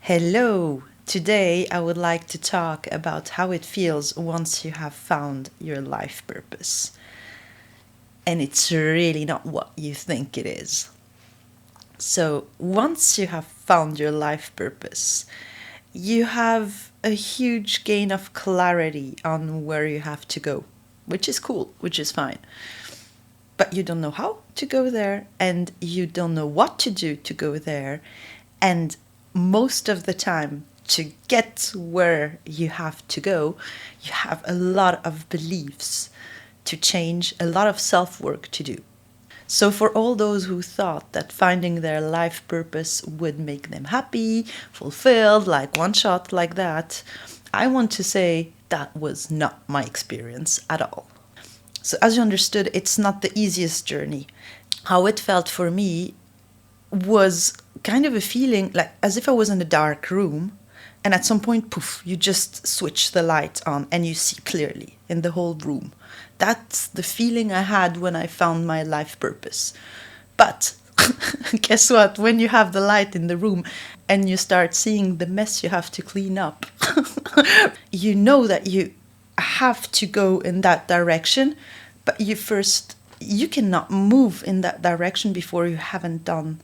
Hello! Today I would like to talk about how it feels once you have found your life purpose. And it's really not what you think it is. So, once you have found your life purpose, you have a huge gain of clarity on where you have to go, which is cool, which is fine. But you don't know how to go there, and you don't know what to do to go there. And most of the time, to get where you have to go, you have a lot of beliefs to change, a lot of self work to do. So, for all those who thought that finding their life purpose would make them happy, fulfilled, like one shot like that, I want to say that was not my experience at all. So, as you understood, it's not the easiest journey. How it felt for me was kind of a feeling like as if I was in a dark room, and at some point, poof, you just switch the light on and you see clearly in the whole room. That's the feeling I had when I found my life purpose. But guess what? When you have the light in the room and you start seeing the mess you have to clean up, you know that you have to go in that direction, but you cannot move in that direction before you haven't done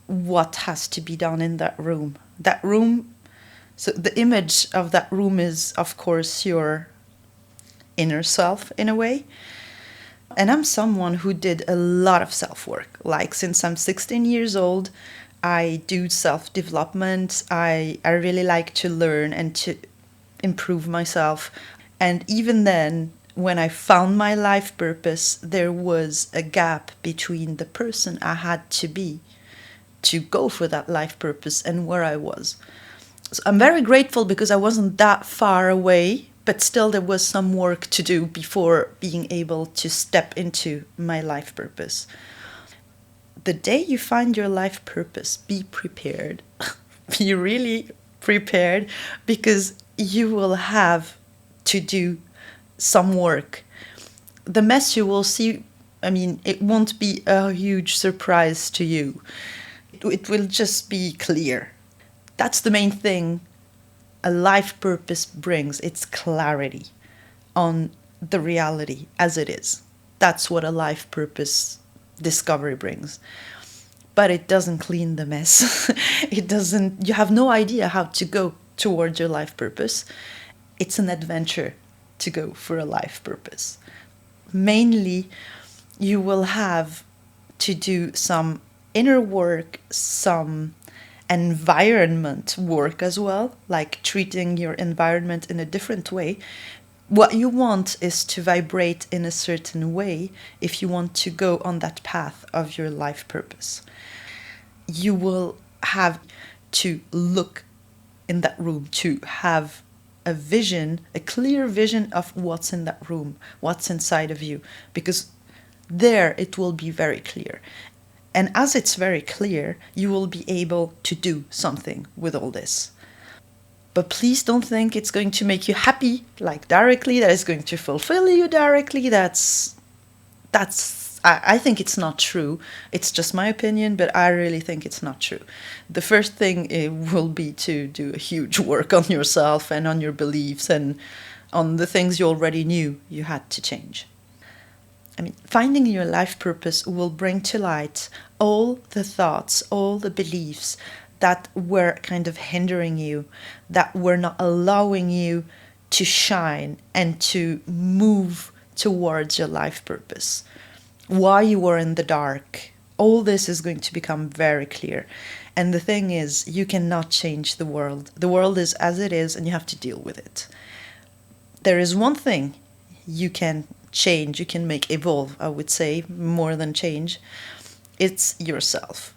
what has to be done in that room. That room, so the image of that room is, of course, your inner self in a way. And I'm someone who did a lot of self work. Like, since I'm 16 years old, I do self development. I really like to learn and to improve myself. And even then, when I found my life purpose, there was a gap between the person I had to be to go for that life purpose and where I was. So I'm very grateful because I wasn't that far away, but still there was some work to do before being able to step into my life purpose. The day you find your life purpose, be prepared. Be really prepared, because you will have to do some work. The mess you will see, it won't be a huge surprise to you. It will just be clear. That's the main thing a life purpose brings. It's clarity on the reality as it is. That's what a life purpose discovery brings. But it doesn't clean the mess. You have no idea how to go towards your life purpose. It's an adventure to go for a life purpose. Mainly, you will have to do some inner work, some environment work as well, like treating your environment in a different way. What you want is to vibrate in a certain way if you want to go on that path of your life purpose. You will have to look in that room, to have a vision, a clear vision of what's in that room, what's inside of you, because there it will be very clear. And as it's very clear, you will be able to do something with all this. But please don't think it's going to make you happy, like directly, that it's going to fulfill you directly. I think it's not true. It's just my opinion, but I really think it's not true. The first thing will be to do a huge work on yourself and on your beliefs and on the things you already knew you had to change. Finding your life purpose will bring to light all the thoughts, all the beliefs that were kind of hindering you, that were not allowing you to shine and to move towards your life purpose. Why you were in the dark. All this is going to become very clear. And the thing is, you cannot change the world. The world is as it is, and you have to deal with it. There is one thing you can change, you can make evolve, I would say, more than change. It's yourself.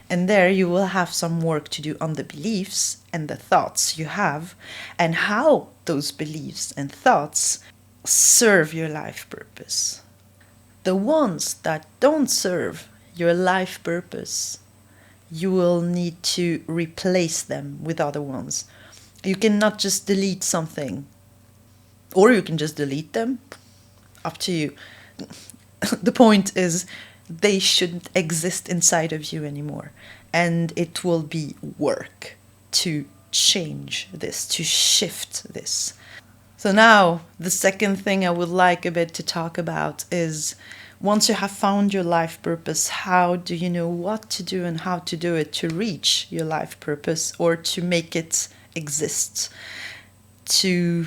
And there you will have some work to do on the beliefs and the thoughts you have, and how those beliefs and thoughts serve your life purpose. The ones that don't serve your life purpose, you will need to replace them with other ones. You cannot just delete something, or you can just delete them. Up to you. The point is, they shouldn't exist inside of you anymore, and it will be work. to change this, to shift this. So now the second thing I would like a bit to talk about is, once you have found your life purpose, how do you know what to do and how to do it to reach your life purpose, or to make it exist, to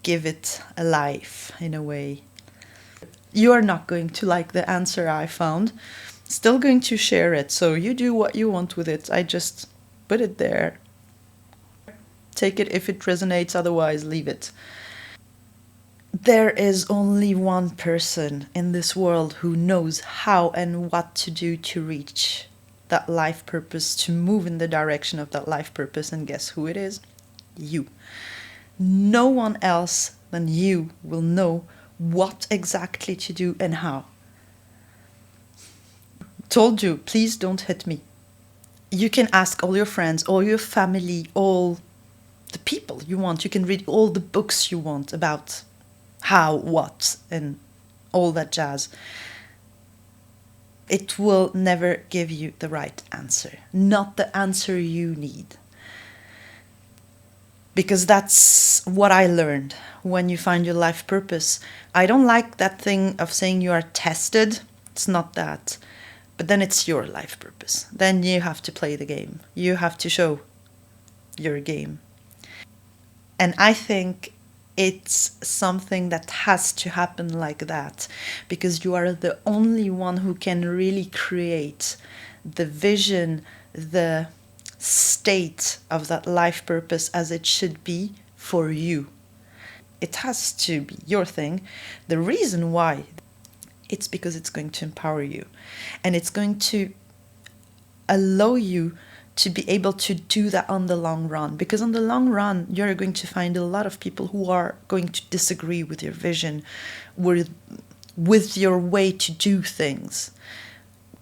give it a life in a way? You are not going to like the answer I found. Still going to share it, so you do what you want with it. I just put it there. Take it if it resonates, otherwise leave it. There is only one person in this world who knows how and what to do to reach that life purpose, to move in the direction of that life purpose, and guess who it is? You. No one else than you will know what exactly to do and how. Told you, please don't hit me. You can ask all your friends, all your family, all the people you want. You can read all the books you want about how, what, and all that jazz. It will never give you the right answer, not the answer you need. Because that's what I learned when you find your life purpose. I don't like that thing of saying you are tested. It's not that. But then it's your life purpose. Then you have to play the game. You have to show your game. And I think it's something that has to happen like that, because you are the only one who can really create the vision, the state of that life purpose as it should be for you. It has to be your thing. The reason why, it's because it's going to empower you, and it's going to allow you to be able to do that on the long run. Because on the long run, you're going to find a lot of people who are going to disagree with your vision, with your way to do things,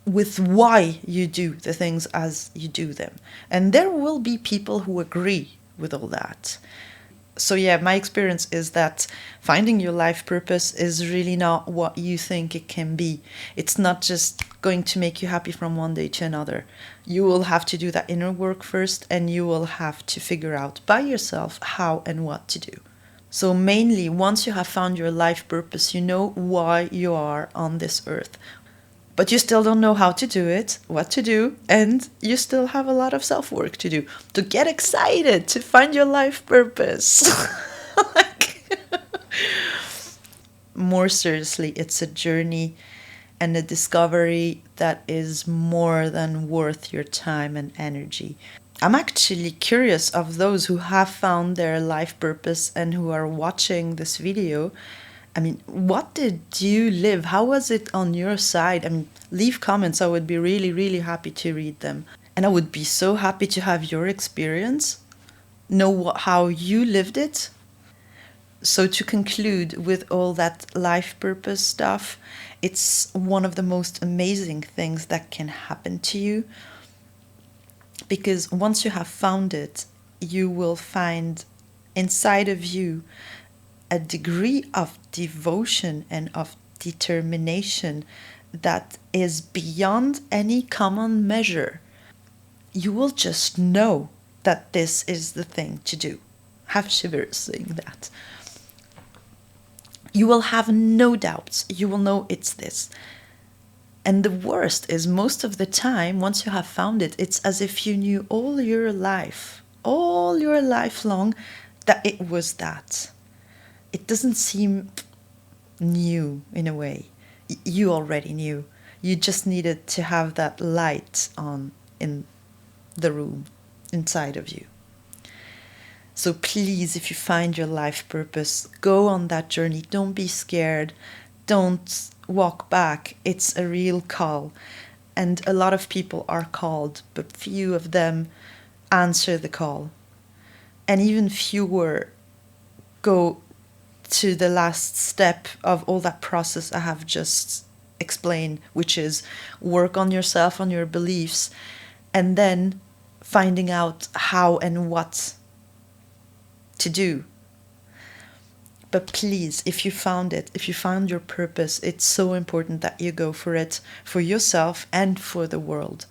with why you do the things as you do them. And there will be people who agree with all that. So yeah, my experience is that finding your life purpose is really not what you think it can be. It's not just going to make you happy from one day to another. You will have to do that inner work first, and you will have to figure out by yourself how and what to do. So mainly, once you have found your life purpose, you know why you are on this earth. But you still don't know how to do it, what to do, and you still have a lot of self-work to do. To get excited, to find your life purpose. More seriously, it's a journey and a discovery that is more than worth your time and energy. I'm actually curious of those who have found their life purpose and who are watching this video. I mean, what did you live? How was it on your side? I mean, leave comments. I would be really, really happy to read them. And I would be so happy to have your experience, know how you lived it. So to conclude with all that life purpose stuff, it's one of the most amazing things that can happen to you. Because once you have found it, you will find inside of you a degree of devotion and of determination that is beyond any common measure. You will just know that this is the thing to do. Have shivers saying that. You will have no doubts. You will know it's this. And the worst is, most of the time, once you have found it, it's as if you knew all your life long, that it was that. It doesn't seem new in a way. You already knew. You just needed to have that light on in the room inside of you. So please, if you find your life purpose, go on that journey. Don't be scared. Don't walk back. It's a real call. And a lot of people are called, but few of them answer the call. And even fewer go to the last step of all that process I have just explained, which is work on yourself, on your beliefs, and then finding out how and what to do. But please, if you found it, if you found your purpose, it's so important that you go for it, for yourself and for the world.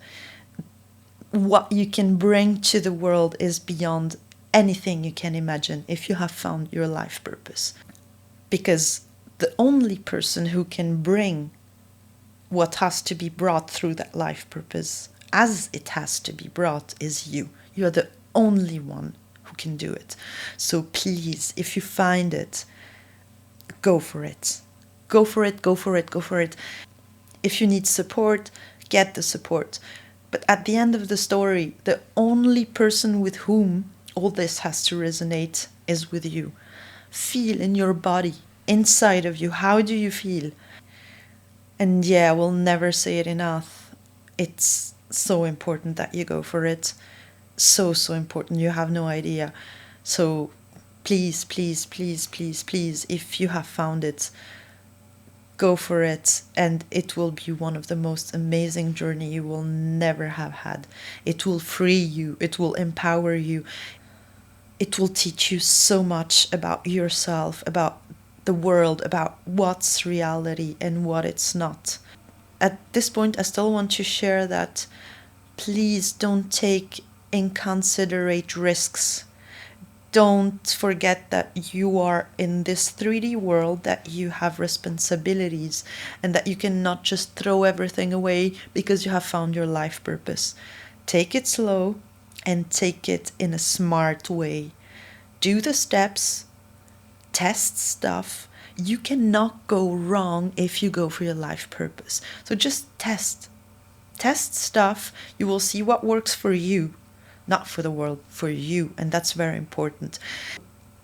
what you can bring to the world is beyond anything you can imagine if you have found your life purpose. Because the only person who can bring what has to be brought through that life purpose as it has to be brought is you. You're the only one who can do it. So please, if you find it, go for it. Go for it, go for it, go for it. If you need support, get the support. But at the end of the story, the only person with whom all this has to resonate is with you. Feel in your body, inside of you. How do you feel? And yeah, we'll never say it enough. It's so important that you go for it. So, so important. You have no idea. So please, please, please, please, please, if you have found it, go for it, and it will be one of the most amazing journey you will never have had. It will free you. It will empower you. It will teach you so much about yourself, about the world, about what's reality and what it's not. At this point, I still want to share that please don't take inconsiderate risks. Don't forget that you are in this 3D world, that you have responsibilities, and that you cannot just throw everything away because you have found your life purpose. Take it slow and take it in a smart way. Do the steps, test stuff. You cannot go wrong if you go for your life purpose. So just test stuff. You will see what works for you. Not for the world, for you. And that's very important.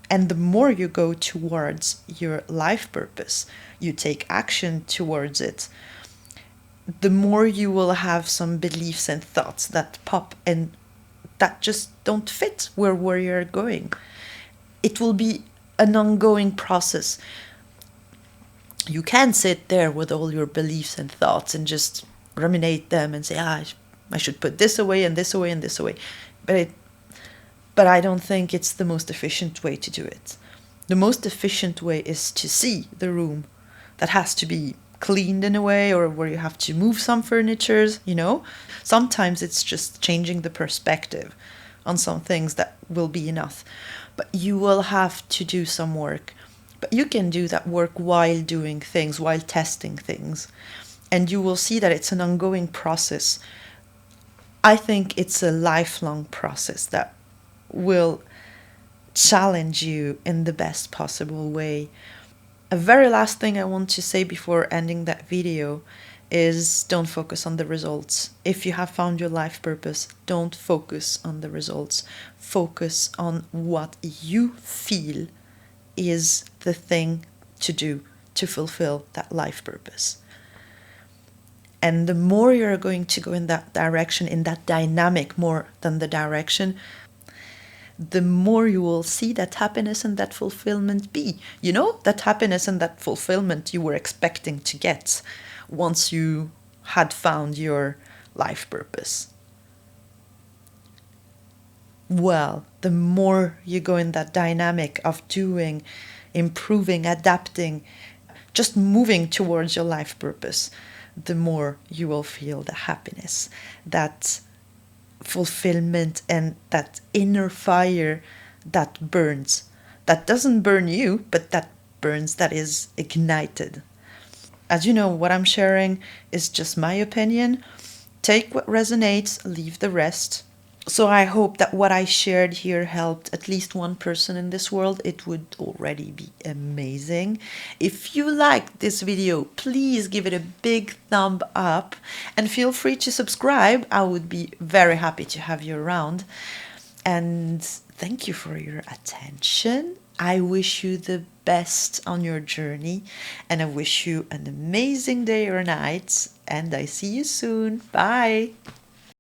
And the more you go towards your life purpose, you take action towards it, the more you will have some beliefs and thoughts that pop and that just don't fit where you're going. It will be an ongoing process. You can't sit there with all your beliefs and thoughts and just ruminate them and say, I should put this away and this away and this away. But I don't think it's the most efficient way to do it. The most efficient way is to see the room that has to be cleaned in a way, or where you have to move some furnitures, Sometimes it's just changing the perspective on some things that will be enough. But you will have to do some work. But you can do that work while doing things, while testing things. And you will see that it's an ongoing process. I think it's a lifelong process that will challenge you in the best possible way. A very last thing I want to say before ending that video is don't focus on the results. If you have found your life purpose, don't focus on the results. Focus on what you feel is the thing to do to fulfill that life purpose. And the more you're going to go in that direction, in that dynamic more than the direction, the more you will see that happiness and that fulfillment be. That happiness and that fulfillment you were expecting to get once you had found your life purpose. Well, the more you go in that dynamic of doing, improving, adapting, just moving towards your life purpose, the more you will feel the happiness, that fulfillment, and that inner fire that burns. That doesn't burn you, but that burns, that is ignited. As you know, what I'm sharing is just my opinion. Take what resonates, leave the rest. So I hope that what I shared here helped at least one person in this world. It would already be amazing. If you liked this video, please give it a big thumb up and feel free to subscribe. I would be very happy to have you around. And thank you for your attention. I wish you the best on your journey, and I wish you an amazing day or night, and I see you soon. Bye.